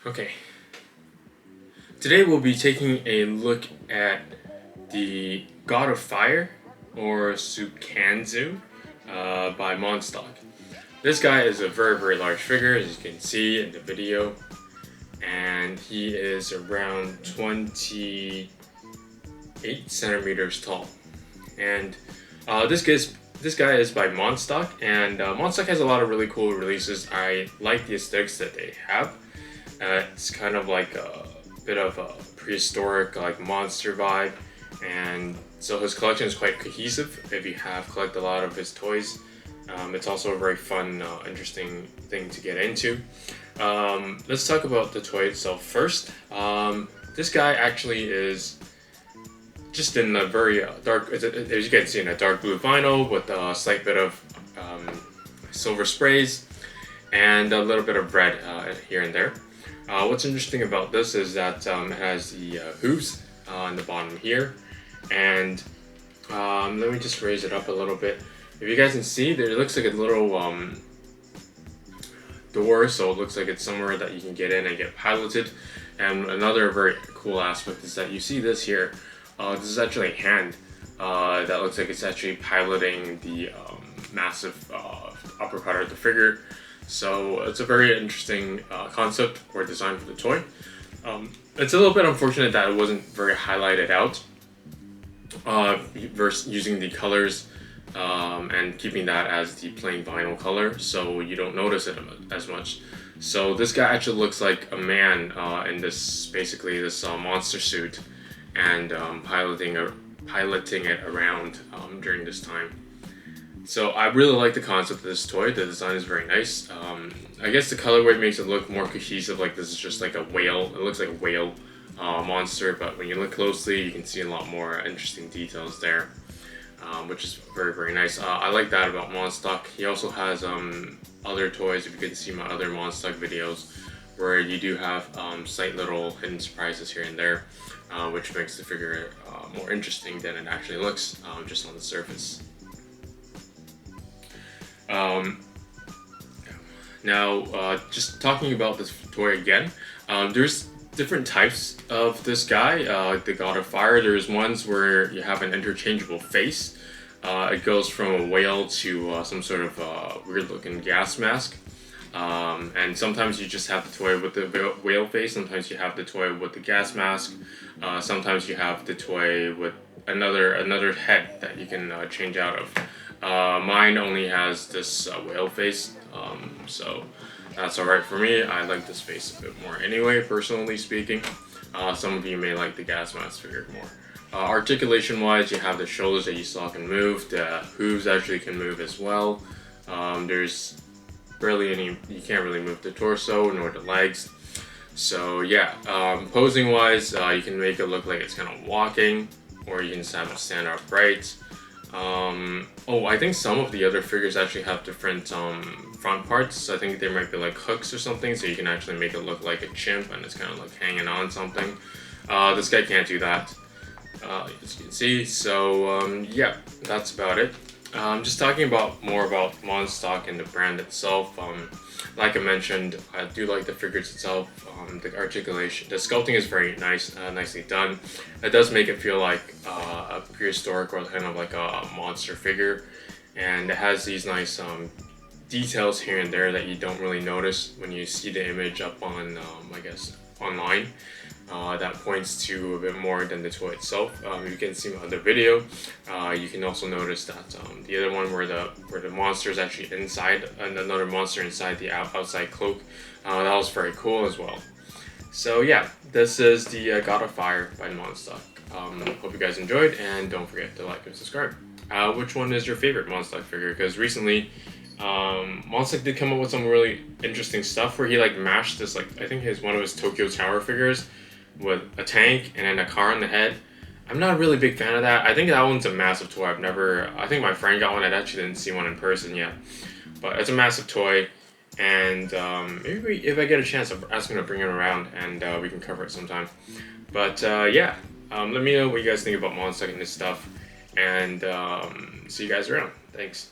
Okay, today we'll be taking a look at the God of Fire, or Sukanzu, by Monstock. This guy is a very large figure, as you can see in the video, and he is around 28 centimeters tall. And this guy is by Monstock, and Monstock has a lot of really cool releases. I like the aesthetics that they have. It's kind of like a bit of a prehistoric like monster vibe, and so his collection is quite cohesive if you have collected a lot of his toys. It's also a very fun, interesting thing to get into. Let's talk about the toy itself first. This guy actually is just in a very dark, as you can see, in a dark blue vinyl with a slight bit of silver sprays and a little bit of red here and there. What's interesting about this is that it has the hooves on the bottom here, and let me just raise it up a little bit. If you guys can see, there looks like a little door, so it looks like it's somewhere that you can get in and get piloted. And another very cool aspect is that you see this here. This is actually a hand that looks like it's actually piloting the massive upper part of the figure. So it's a very interesting concept or design for the toy. It's a little bit unfortunate that it wasn't very highlighted out versus using the colors and keeping that as the plain vinyl color, so you don't notice it as much. So this guy actually looks like a man in this, basically this monster suit, and piloting it around during this time. So I really like the concept of this toy. The design is very nice. I guess the colorway makes it look more cohesive, like this is just like a whale. It looks like a whale monster, but when you look closely, you can see a lot more interesting details there, which is very nice. I like that about Monstock. He also has other toys, if you can see my other Monstock videos, where you do have slight little hidden surprises here and there, which makes the figure more interesting than it actually looks just on the surface. Now, just talking about this toy again, there's different types of this guy, the God of Fire. There's ones where you have an interchangeable face. It goes from a whale to some sort of weird looking gas mask. And sometimes you just have the toy with the whale face, sometimes you have the toy with the gas mask, sometimes you have the toy with another head that you can change out of. Mine only has this whale face, so that's alright for me. I like this face a bit more anyway, personally speaking. Some of you may like the gas mask figure more. Articulation wise, you have the shoulders that you saw can move, the hooves actually can move as well. There's barely any, you can't really move the torso nor the legs. So yeah, posing wise, you can make it look like it's kind of walking, or you can just have it stand upright. Oh, I think some of the other figures actually have different front parts. I think there might be like hooks or something, so you can actually make it look like a chimp and it's kind of like hanging on something. This guy can't do that, as you can see. So yeah, that's about it. Just talking more about Monstock and the brand itself. Like I mentioned, I do like the figures itself. The articulation, the sculpting is very nice, nicely done. It does make it feel like a prehistoric or kind of like a monster figure, and it has these nice details here and there that you don't really notice when you see the image up on, I guess, online. That points to a bit more than the toy itself. You can see on the video. You can also notice that the other one where the monster is actually inside, and another monster inside the outside cloak. That was very cool as well. So yeah, this is the God of Fire by Monstock. Hope you guys enjoyed, and don't forget to like and subscribe. Which one is your favorite Monstock figure? Because recently, Monstock did come up with some really interesting stuff where he like mashed this, like I think one of his Tokyo Tower figures with a tank and then a car on the head. I'm not a really big fan of that. I think that one's a massive toy. I think my friend got one. I actually didn't see one in person yet, but it's a massive toy. And maybe if I get a chance, I'm asking to bring it around and we can cover it sometime. But yeah, let me know what you guys think about Monstock and this stuff, and see you guys around. Thanks.